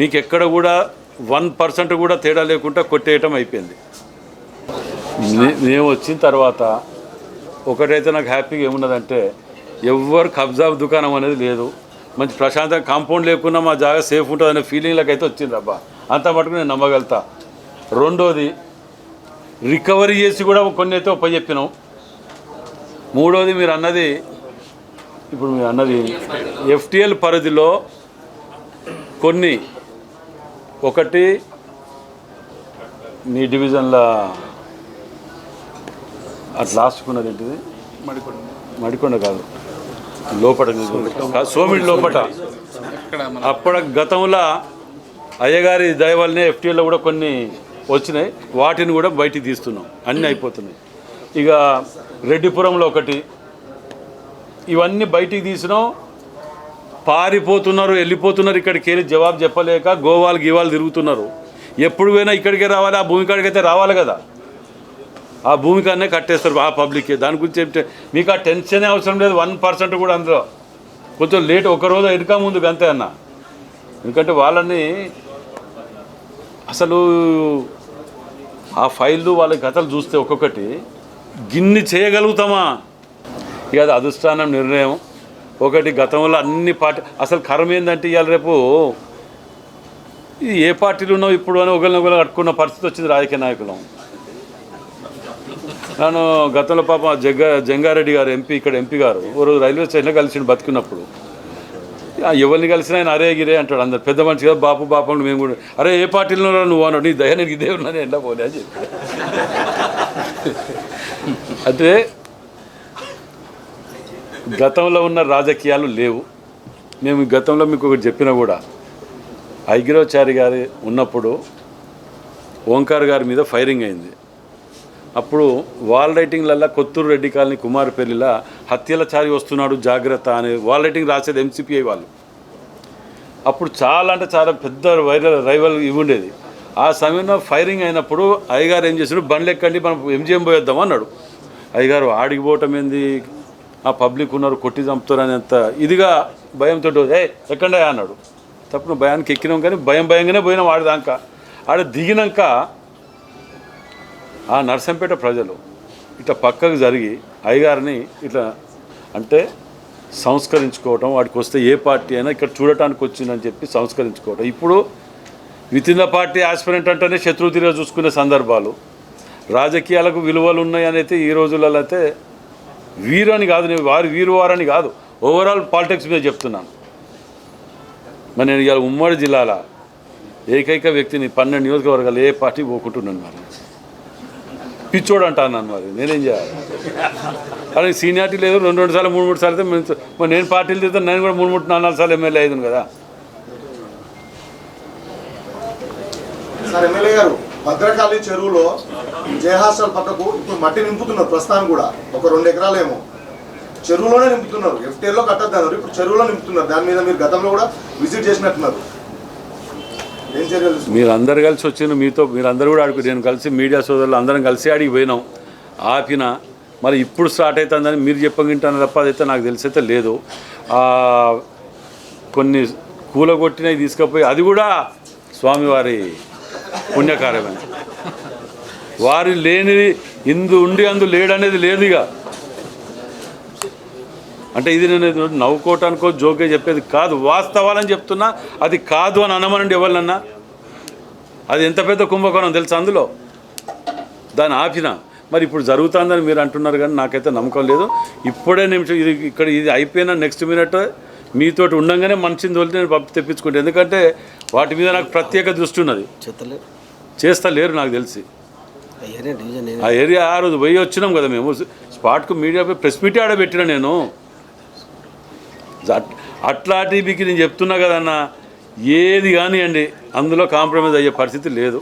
మీకు ఎక్కడ కూడా 1% కూడా తేడా లేకుండా కొట్టేయటం అయిపోయింది. మేము వచ్చిన తర్వాత ఒకటైతే నాకు హ్యాపీగా ఏమున్నదంటే, ఎవరు కబ్జా దుకాణం అనేది లేదు. మంచి ప్రశాంతంగా కాంపౌండ్ లేకున్నా మా జాగా సేఫ్ ఉంటుంది అనే ఫీలింగ్లకు అయితే వచ్చింది. అబ్బా అంత మటుకు నేను నమ్మగలుగుతా. రెండోది, రికవరీ చేసి కూడా కొన్ని అయితే ఒప్ప చెప్పినాం. మూడోది, మీరు అన్నది FTL పరిధిలో కొన్ని, ఒకటి మీ డివిజన్లో అది లాస్ట్కున్నది ఏంటిది, మడికొండ కాదు, లోపట సోమిడి లోపట. అప్పటి గతంలో అయ్యగారి దయ వల్లనే FTLలో కూడా కొన్ని వచ్చినాయి, వాటిని కూడా బయటికి తీస్తున్నాం, అన్నీ అయిపోతున్నాయి. ఇక రెడ్డిపురంలో ఒకటి, ఇవన్నీ బయటికి తీసినాం. పారిపోతున్నారు, వెళ్ళిపోతున్నారు, ఇక్కడికి వెళ్ళి జవాబు చెప్పలేక గోవాలు గీవాలు తిరుగుతున్నారు. ఎప్పుడు పోయినా ఇక్కడికే రావాలి, ఆ భూమి కాడికైతే రావాలి కదా, ఆ భూమి కాడనే కట్టేస్తారు ఆ పబ్లిక్కి. దాని గురించి ఏమిటి మీకు ఆ టెన్షనే అవసరం లేదు, 1% కూడా. అందులో కొంచెం లేట్, ఒకరోజు ఎడుక ముందుకు అంతే అన్న. ఎందుకంటే వాళ్ళని అసలు ఆ ఫైళ్ళు వాళ్ళ కథలు చూస్తే ఒక్కొక్కటి గిన్ని చేయగలుగుతామా? ఇక అది అధిష్టానం నిర్ణయం. ఒకటి గతంలో అన్ని పార్టీ అసలు కర్మ ఏంటంటే ఇవాళ రేపు ఇది ఏ పార్టీలు ఉన్నావు ఇప్పుడు అని ఒకరిని కట్టుకున్న పరిస్థితి వచ్చింది రాజకీయ నాయకులం. నేను గతంలో పాప జంగారెడ్డి గారు ఇక్కడ ఎంపీ గారు ఓ రోజు రైల్వే స్టేషన్లో కలిసి బతికినప్పుడు ఎవరిని కలిసినా ఆయన అరే గిరే అంటాడు. అందరు పెద్ద మనిషి కదా, బాపు బాపు మేము కూడా అరే ఏ పార్టీలో నువ్వు అన్నాడు. నీ దయ నేను ఇదే ఉన్నాను ఎండ పోలే అని చెప్పి. అంటే గతంలో ఉన్న రాజకీయాలు లేవు. మేము గతంలో మీకు ఒకటి చెప్పినా కూడా, ఐగిరోచారి గారి ఉన్నప్పుడు ఓంకార్ గారి మీద ఫైరింగ్ అయింది. అప్పుడు వాల్ రైటింగ్లల్లో కొత్తూరు రెడ్డి కాలనీ కుమారపల్లిలో హత్యల చారి వస్తున్నాడు జాగ్రత్త అని వాల్ రైటింగ్ రాసేది ఎంసీపీఐ వాళ్ళు. అప్పుడు చాలా అంటే చాలా పెద్ద రైవల్ ఇవి ఉండేది. ఆ సమయంలో ఫైరింగ్ అయినప్పుడు అయ్యగారు ఏం చేశాడు, బండ్లు ఎక్కండి మనం ఎంజిఎం పోయేద్దాం అన్నాడు. అయ్యగారు ఆడికి పోవటం ఏంది, ఆ పబ్లిక్ ఉన్నారు కొట్టి చంపుతారు అనేంత ఇదిగా భయంతో ఎక్కండి అన్నాడు. తప్పున భయానికి ఎక్కినాం, కానీ భయంగానే పోయినాం. ఆడదాకా ఆడ దిగినాక ఆ నర్సంపేట ప్రజలు ఇట్లా పక్కకు జరిగి అయ్యగారిని ఇట్లా అంటే సంస్కరించుకోవటం, వాడికి వస్తే ఏ పార్టీ అయినా ఇక్కడ చూడటానికి వచ్చిందని చెప్పి సంస్కరించుకోవటం. ఇప్పుడు with in the party aspirant అంటేనే శత్రువు తిరిగి చూసుకునే సందర్భాలు. రాజకీయాలకు విలువలు ఉన్నాయని అయితే ఈ రోజులలో అయితే వీరు అని కాదు, నేను వీరు వారని కాదు, ఓవరాల్ పాలిటిక్స్ మీద చెప్తున్నాను. మరి నేను ఇవాళ ఉమ్మడి జిల్లాల ఏకైక వ్యక్తిని 12 నియోజకవర్గాలు ఏ పార్టీ పోకుంటున్నాను. మరి పిచ్చోడు అంటాను మరి నేనేం చేయాలి? కానీ సీనియారిటీ లేదు, 2 సార్లు 3 సార్లు అయితే మరి నేను పార్టీలు తిరుగుతాను. నేను కూడా 3 4 సార్లు ఎమ్మెల్యే అయ్యాను కదా. సార్ ఎమ్మెల్యే గారు, భద్రకాళి చెరువులో జయహాస్టల్ పక్కకు ఇప్పుడు మట్టి నింపుతున్నారు. ప్రస్తుతానికి కూడా ఒక 2 ఎకరాలేమో చెరువులోనే నింపుతున్నారు. ఎఫ్టీఎల్లో కట్టద్దు అన్నారు, ఇప్పుడు చెరువులో నింపుతున్నారు. దాని మీద మీరు గతంలో కూడా విజిట్ చేసినట్టున్నారు. ఏం చర్యలు? మీరు అందరు కలిసి వచ్చిన మీరందరూ కూడా ఆడుకు, నేను కలిసి మీడియా సోదరులు అందరం కలిసి ఆడికి పోయినాం, ఆపిన. మరి ఇప్పుడు స్టార్ట్ అవుతుందని మీరు చెప్పగింటాను తప్ప అదైతే నాకు తెలిసైతే లేదు. కొన్ని కూలగొట్టినవి తీసుకుపోయి, అది కూడా స్వామివారి పుణ్యకార్యమే. వారి లేనిది ఇందు ఉండి అందు లేడనేది లేదు. ఇక అంటే ఇది నేను నవ్వుకోవటానికో జోకే చెప్పేది కాదు, వాస్తవాలని చెప్తున్నా. అది కాదు అని అనమనండి ఎవరినన్నా. అది ఎంత పెద్ద కుంభకోణం తెలుసు అందులో, దాన్ని ఆపిన. మరి ఇప్పుడు జరుగుతుందని మీరు అంటున్నారు, కానీ నాకైతే నమ్మకం లేదు. ఇప్పుడే నిమిషం ఇది అయిపోయిన నెక్స్ట్ మినిట్ మీతోటి ఉండంగానే మనిషిని తోలి నేను తెప్పించుకుంటాను. ఎందుకంటే వాటి మీద నాకు ప్రత్యేక దృష్టి ఉన్నది. చేస్తా లేరు నాకు తెలిసి. ఆ ఏరియా ఆ రోజు పోయి వచ్చినాం కదా మేము స్పాట్కు, మీడియా ప్రెస్ మీటే ఆడబెట్టిన నేను. అట్లాంటి మీకు నేను చెప్తున్నా కదన్నా, ఏది కానివ్వండి అందులో కాంప్రమైజ్ అయ్యే పరిస్థితి లేదు.